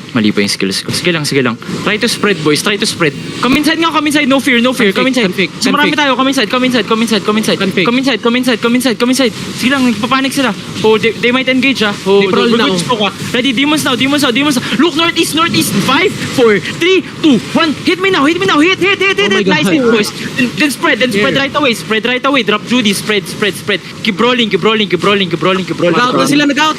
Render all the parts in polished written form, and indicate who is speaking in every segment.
Speaker 1: Mali pa yung skills ko. Sige lang, sige lang. Try to spread, boys. Try to spread. Come inside nga, come inside. No fear, no fear. Come inside. So marami tayo. Come inside, come inside, come inside, come inside. Come inside, come inside, come inside, come inside. Sige lang, nagpapanik sila. Oh, they might engage, ah. Oh, we're good to smoke, ah. Ready, demons now, demons now, demons now. Look, northeast, northeast. 5, 4, 3, 2, 1. Hit me now, hit me now. Hit. Nice hit, boys. Then spread right away. Spread right away. Drop Judy, spread. Keep rolling.
Speaker 2: Nag-out na sila, nag-out.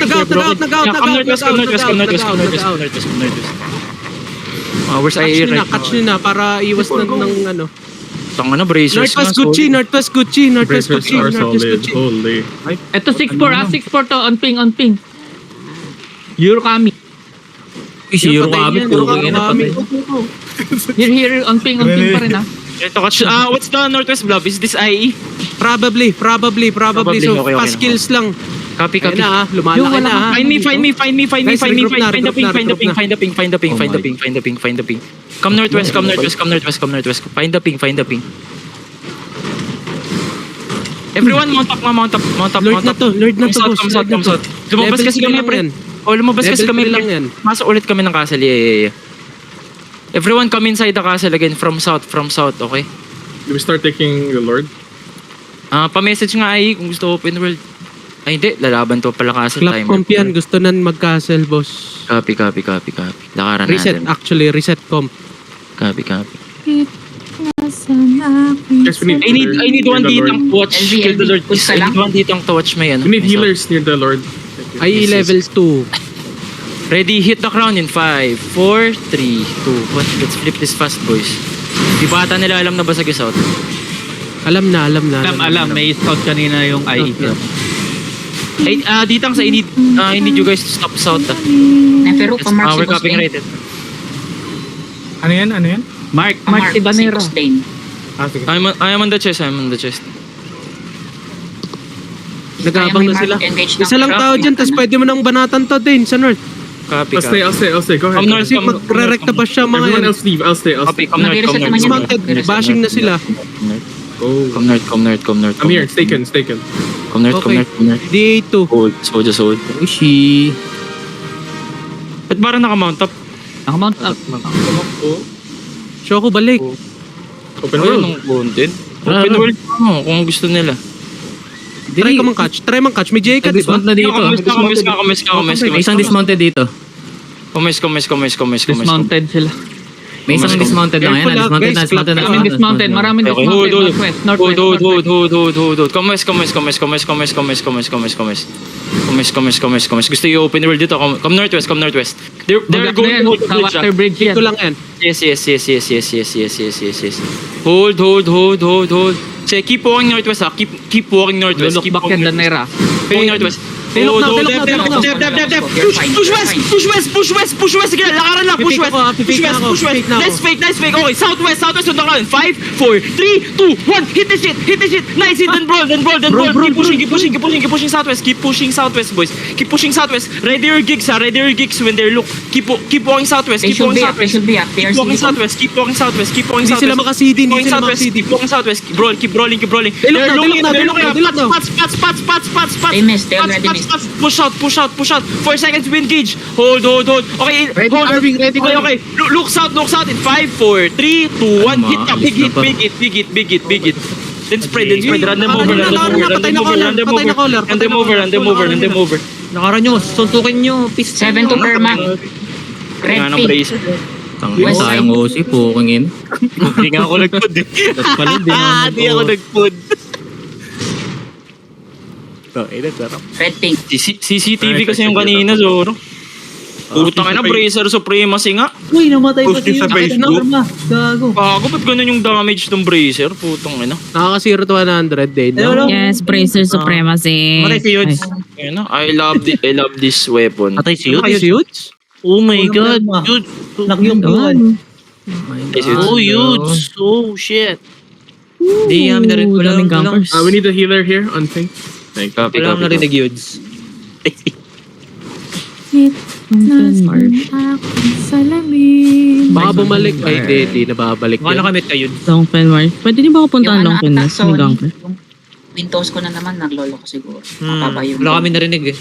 Speaker 1: Where's IA right now?
Speaker 2: Catch nyo na para iwas na ng ano.
Speaker 1: Tanga na, bracers
Speaker 2: Northwest Gucci.
Speaker 3: Bracers are solid. Holy.
Speaker 4: Ito 6-4 to, on ping. Euro kami.
Speaker 5: Si Euro kami.
Speaker 4: Here, on ping pa rin, ha?
Speaker 1: Ito, catch. What's the Northwest Bluff? Is this IE?
Speaker 2: Probably. So,
Speaker 1: Okay,
Speaker 2: fast
Speaker 1: okay.
Speaker 2: kills lang.
Speaker 1: Copy.
Speaker 2: Ayun na, lumalaki na.
Speaker 1: Find me. Find the ping. Come northwest. Find the ping. Everyone, mount up.
Speaker 2: Lord na to,
Speaker 1: Come south. Lumabas kasi kami, pre. Lumabas kasi kami.
Speaker 2: lang yan.
Speaker 1: Masa ulit kami ng castle, yeah. Everyone come inside the castle again, from south, okay?
Speaker 3: Do we start taking the Lord?
Speaker 1: Pa-message nga ay kung gusto open world. Ay hindi, lalaban to pala castle
Speaker 2: Club
Speaker 1: timer.
Speaker 2: comp yan, gusto nan mag-castle, boss.
Speaker 1: Copy. Lakaran
Speaker 2: Reset,
Speaker 1: natin.
Speaker 2: actually, reset comp.
Speaker 1: Copy.
Speaker 3: Yes, we need
Speaker 1: I need one ditang to watch.
Speaker 4: LV,
Speaker 1: Kill the Lord.
Speaker 4: push ka
Speaker 1: I
Speaker 4: lang.
Speaker 1: need one ditang to watch may ano.
Speaker 3: We need
Speaker 1: may
Speaker 3: healers near the Lord.
Speaker 2: Ay,
Speaker 1: Yes.
Speaker 2: level 2.
Speaker 1: Ready, hit the crown in 5, 4, 3, 2, 1. Let's flip this fast, boys. Di ba ata nila alam na basag yung south?
Speaker 2: Alam na.
Speaker 5: Alam. May scout kanina yung IE.
Speaker 1: Hey, ditang sa I need you guys to stop south.
Speaker 6: Pero
Speaker 1: Yes,
Speaker 6: pa-mark si
Speaker 1: we're
Speaker 6: Boss
Speaker 1: copying
Speaker 6: Dane.
Speaker 1: rated.
Speaker 3: Ano yan?
Speaker 5: Mark
Speaker 6: Pa-mark si
Speaker 5: Ibanero.
Speaker 6: Boss Dane.
Speaker 3: Sige.
Speaker 1: I am on the chest.
Speaker 2: Nag-aabang na sila.
Speaker 6: Engage na.
Speaker 2: Isa lang tao dyan, tapos pwede mo nang banatan to din sa north.
Speaker 1: Copy.
Speaker 3: I'll stay. Go ahead.
Speaker 1: Come north,
Speaker 2: Kasi magre-recta pa siya mga
Speaker 3: Everyone
Speaker 2: yan.
Speaker 3: else leave. I'll stay.
Speaker 1: Copy, come north.
Speaker 6: Nag-reset naman yan.
Speaker 2: Dismounted, bashing na sila.
Speaker 3: Oh.
Speaker 1: Come north.
Speaker 3: I'm here. Staken.
Speaker 1: Come north.
Speaker 2: D2.
Speaker 1: Hold.
Speaker 5: Ushi.
Speaker 1: Ba't parang nakamount up?
Speaker 5: Nakamount up.
Speaker 2: Shoko, balik.
Speaker 3: Open
Speaker 1: Ayun,
Speaker 3: world.
Speaker 1: ng content. Open world mo kung gusto nila.
Speaker 2: Try ka mang catch. May J ka, di ba?
Speaker 5: Dismount na dito.
Speaker 1: Kumis.
Speaker 5: May isang dismounted dito.
Speaker 1: Kumis.
Speaker 5: Dismounted sila. May isang dismounted lang yan.
Speaker 2: Careful,
Speaker 5: Dismounted na.
Speaker 4: Maraming dismounted, maraming
Speaker 1: Okay,
Speaker 4: dismounted.
Speaker 1: hold. Kumis. Gusto yung open world dito. Come northwest. They're going to hold the bridge.
Speaker 4: Water bridge yan.
Speaker 2: Dito lang yan.
Speaker 1: Yes. Hold. Say, keep walking northwest, ha. Keep walking northwest.
Speaker 4: Look back yan, Danera.
Speaker 1: Walking northwest.
Speaker 2: Tilok na.
Speaker 1: Dep. Push west. Sige, lakaran lang. Push west. Nice fake. Okay, southwest on the ground. 5, 4, 3, 2, 1. Hit the shit. Nice hit. Then brawl. Keep pushing southwest. Keep pushing southwest, boys. Keep pushing southwest. Ready your gigs, ha. When they look. Keep walking southwest.
Speaker 6: They should be up. They are
Speaker 1: Keep walking
Speaker 6: sleeping.
Speaker 1: southwest.
Speaker 2: Hindi sila makasidi.
Speaker 1: Keep walking southwest. Brawl. Keep rolling.
Speaker 2: Dilok na.
Speaker 1: Spots.
Speaker 6: They missed. They already missed.
Speaker 1: Push out. 4 seconds to engage. Hold. Okay,
Speaker 2: Ready,
Speaker 1: hold.
Speaker 2: Irving, ready.
Speaker 1: Okay. Look south in 5, 4, 3, 2, 1. Hit ka. Big hit. Then spread. Run them over.
Speaker 5: Nakaran nyo. Suntukin nyo.
Speaker 6: 7 to perma. Red
Speaker 1: Nga ng
Speaker 6: pink.
Speaker 1: brace.
Speaker 5: Tangin, sayang OC. Puking in.
Speaker 1: Hindi nga ako nagpud.
Speaker 5: Tapos pala,
Speaker 1: Hindi ako nagpud.
Speaker 6: Red pink.
Speaker 1: CCTV kasi yung kanina, Zoro. Putang ina, Bracer Supremacy nga.
Speaker 5: Uy, namatay pa
Speaker 3: Posting
Speaker 5: din.
Speaker 3: sa Facebook.
Speaker 5: Gago.
Speaker 1: Bago, ba't ganun yung damage ng Bracer? Putang ina.
Speaker 2: Nakaka-0 to 100 din.
Speaker 7: Yes, Bracer Supremacy.
Speaker 5: Matay si Yudes.
Speaker 1: Ayun na, I love this weapon.
Speaker 5: Matay si
Speaker 2: Ay,
Speaker 5: Yudes.
Speaker 2: huge?
Speaker 5: Oh my God. Yudes.
Speaker 7: Yun.
Speaker 5: Oh, Yudes. Oh, shit. Di namin narinig. Wala
Speaker 7: daming
Speaker 5: lang.
Speaker 7: gankers.
Speaker 3: We need a healer here on pink.
Speaker 1: Copy.
Speaker 5: Wala lang narinig Yudes.
Speaker 7: Salamin.
Speaker 2: Baka bumalik. Ay, di nababalik
Speaker 5: Baka
Speaker 2: yan.
Speaker 5: nakamit ka Yudes.
Speaker 7: Long Mars. Pwede din ba ako puntahan Long
Speaker 6: ata,
Speaker 7: Mars? May ganker.
Speaker 6: yung Windows ko na naman, naglolo ko siguro.
Speaker 5: Hmm.
Speaker 6: Mapapa yung...
Speaker 5: Wala kami narinig eh.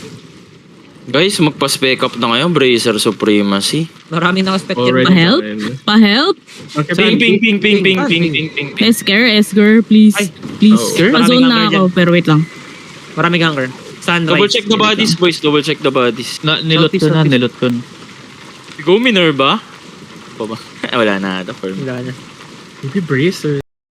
Speaker 1: Guys, magpa-spec up na kayo. Bracer Supremacy.
Speaker 5: Maraming naka-spec
Speaker 3: Already
Speaker 7: Pa-help?
Speaker 3: done.
Speaker 7: Pa-help?
Speaker 3: Okay,
Speaker 1: Ping,
Speaker 3: ping.
Speaker 1: ping, ping, ping, ping, ping, ping, ping.
Speaker 7: Esker, please. Please.
Speaker 3: Oh.
Speaker 7: Pa-zone
Speaker 5: Maraming
Speaker 7: na
Speaker 5: number
Speaker 7: ako, pero wait lang.
Speaker 5: Maraming ganker. Sunrise.
Speaker 1: Double check the bodies, boys. Double check the bodies.
Speaker 4: Nilot ko na, nilot ko na.
Speaker 1: Go Minerva. Pa ba? Wala na ata for me.
Speaker 5: Wala na.
Speaker 3: Maybe bracer.